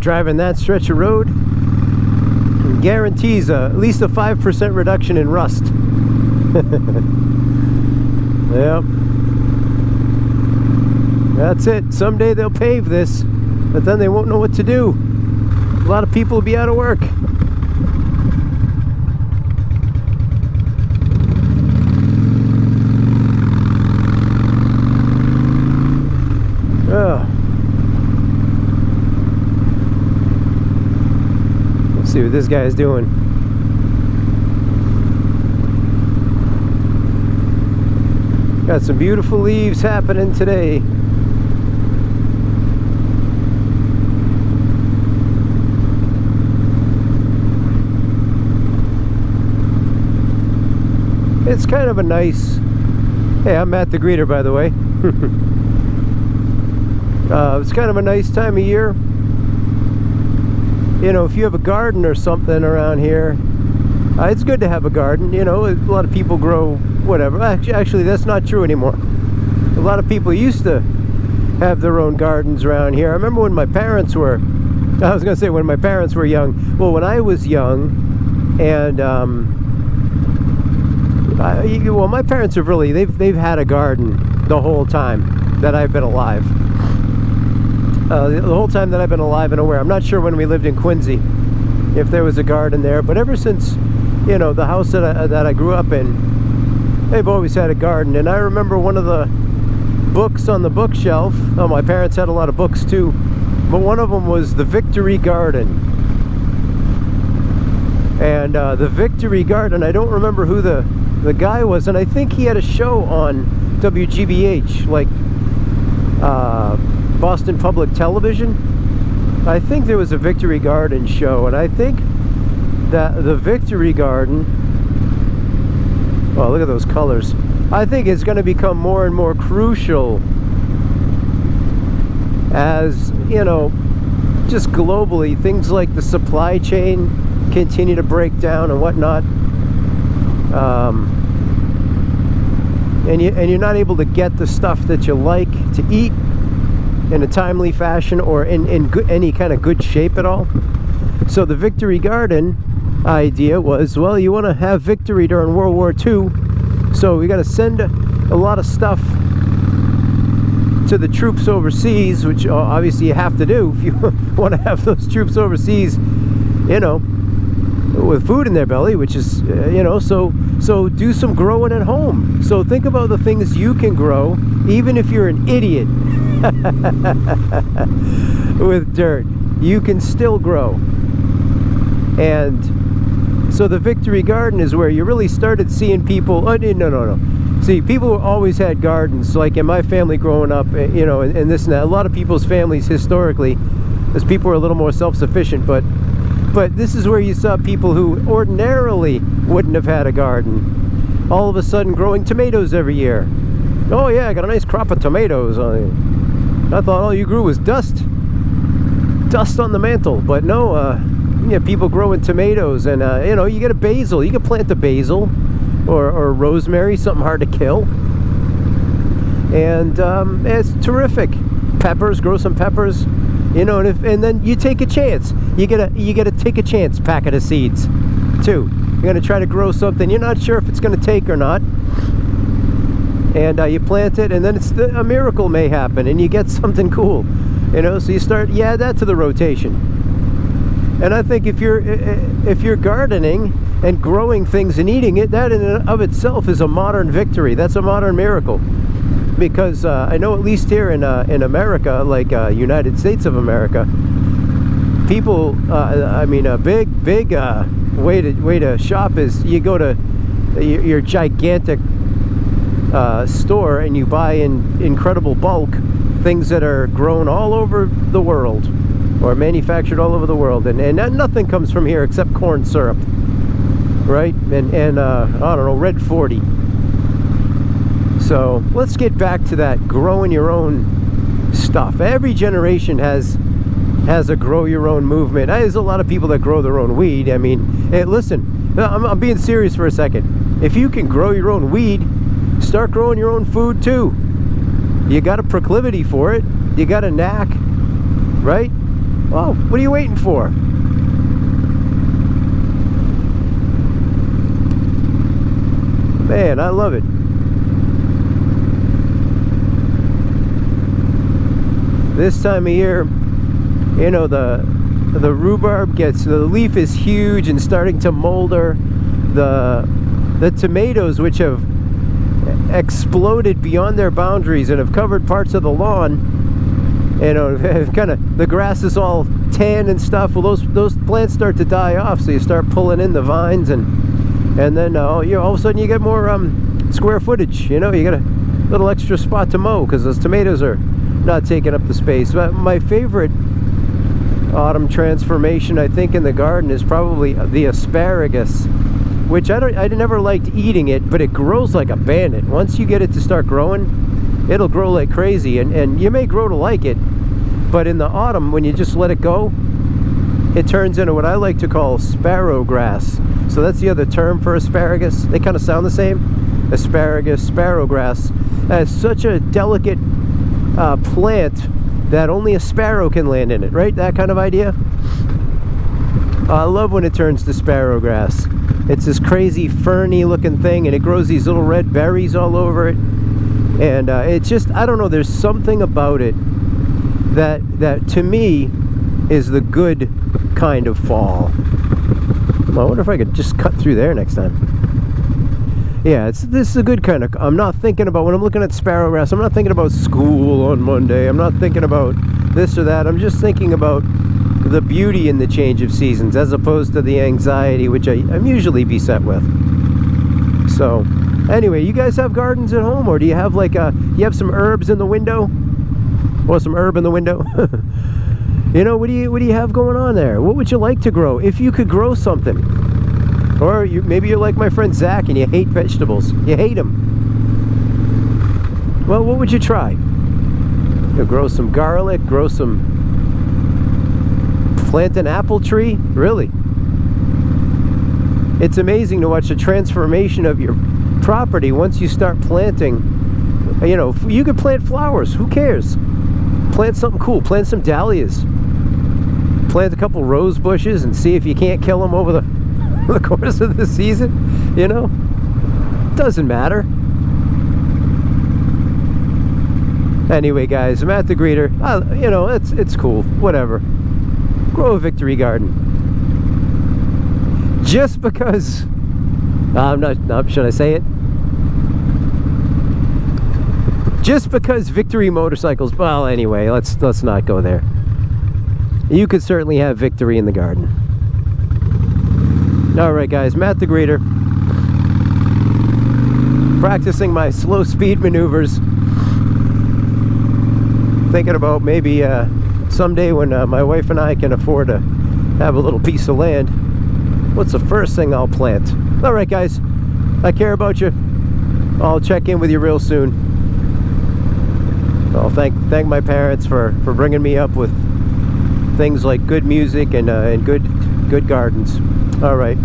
driving that stretch of road guarantees at least a 5% reduction in rust. Yep. That's it. Someday they'll pave this, but then they won't know what to do. A lot of people will be out of work. Oh. Let's see what this guy is doing. Got some beautiful leaves happening today. It's kind of a nice... Hey, I'm Matt the Greeter, by the way. It's kind of a nice time of year. You know, if you have a garden or something around here, it's good to have a garden. You know, a lot of people grow whatever. Actually, that's not true anymore. A lot of people used to have their own gardens around here. I remember when my parents were... I was going to say when my parents were young. Well, when I was young, and... well, my parents have really... They've had a garden the whole time that I've been alive. The whole time that I've been alive and aware. I'm not sure when we lived in Quincy if there was a garden there, but ever since, you know, the house that I grew up in, they've always had a garden. And I remember one of the books on the bookshelf. Oh, my parents had a lot of books too, but one of them was The Victory Garden. And The Victory Garden, I don't remember who the guy was, and I think he had a show on WGBH, like Boston Public Television. I think there was a Victory Garden show, and I think that the Victory Garden, well, look at those colors, I think it's going to become more and more crucial as, you know, just globally, things like the supply chain continue to break down and whatnot. And you're not able to get the stuff that you like to eat in a timely fashion or in any kind of good shape at all. So the Victory Garden idea was, well, you want to have victory during World War II, so we got to send a lot of stuff to the troops overseas, which obviously you have to do if you want to have those troops overseas, you know, with food in their belly, which is, you know, so do some growing at home. So think about the things you can grow, even if you're an idiot with dirt, you can still grow. And so the Victory Garden is where you really started seeing people. No. See, people always had gardens, like in my family growing up, you know, and this and that. A lot of people's families historically, as people were a little more self-sufficient, but this is where you saw people who ordinarily wouldn't have had a garden, all of a sudden growing tomatoes every year. Oh yeah, I got a nice crop of tomatoes. I thought all you grew was dust on the mantle, but no, yeah, people growing tomatoes, and you know, you get a basil. You can plant a basil or rosemary, something hard to kill, and it's terrific. Peppers, grow some peppers. You know, and then you take a chance. You get a take a chance packet of seeds, too. You're gonna try to grow something you're not sure if it's gonna take or not, and you plant it, and then a miracle may happen, and you get something cool. You know, so you add that to the rotation. And I think if you're gardening and growing things and eating it, that in and of itself is a modern victory. That's a modern miracle. Because I know at least here in America, like United States of America, people, I mean, a big way to shop is you go to your gigantic store and you buy in incredible bulk things that are grown all over the world or manufactured all over the world, and nothing comes from here except corn syrup, right? And I don't know, red 40. So let's get back to that growing your own stuff. Every generation has a grow your own movement. There's a lot of people that grow their own weed. I mean, hey, listen, I'm being serious for a second. If you can grow your own weed, start growing your own food too. You got a proclivity for it. You got a knack, right? Oh, what are you waiting for? Man, I love it. This time of year, you know, the rhubarb gets, the leaf is huge and starting to molder. The tomatoes, which have exploded beyond their boundaries and have covered parts of the lawn, you know, kind of, the grass is all tan and stuff. Well, those plants start to die off, so you start pulling in the vines, and then you know, all of a sudden you get more square footage. You know, you get a little extra spot to mow because those tomatoes are not taking up the space. But my favorite autumn transformation, I think, in the garden is probably the asparagus, which I never liked eating it, but it grows like a bandit. Once you get it to start growing, it'll grow like crazy, and you may grow to like it, but in the autumn, when you just let it go, it turns into what I like to call sparrow grass. So that's the other term for asparagus. They kind of sound the same. Asparagus, sparrow grass. It's such a delicate plant that only a sparrow can land in it, right? That kind of idea. I love when it turns to sparrow grass. It's this crazy ferny looking thing, and it grows these little red berries all over it, and it's just, I don't know, there's something about it that to me is the good kind of fall. Well, I wonder if I could just cut through there next time. Yeah, this is a good kind of, I'm not thinking about, when I'm looking at sparrow grass, I'm not thinking about school on Monday, I'm not thinking about this or that, I'm just thinking about the beauty in the change of seasons, as opposed to the anxiety which I'm usually beset with. So anyway, you guys have gardens at home, or do you have like you have some herbs in the window, or some herb in the window? You know, what do you have going on there? What would you like to grow if you could grow something? Or maybe you're like my friend Zach and you hate vegetables. You hate them. Well, what would you try? You grow some garlic, plant an apple tree? Really? It's amazing to watch the transformation of your property once you start planting. You know, you could plant flowers. Who cares? Plant something cool. Plant some dahlias. Plant a couple rose bushes and see if you can't kill them over the course of the season. You know? Doesn't matter. Anyway, guys, I'm at the greeter. You know, it's cool. Whatever. Grow a victory garden. Just because should I say it? Just because victory motorcycles, well, anyway, let's not go there. You could certainly have victory in the garden. Alright guys, Matt the Greeter, practicing my slow speed maneuvers, thinking about maybe someday when my wife and I can afford to have a little piece of land, what's the first thing I'll plant? Alright guys, I care about you. I'll check in with you real soon. I'll thank my parents for bringing me up with things like good music and good gardens. Alright,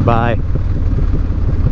bye.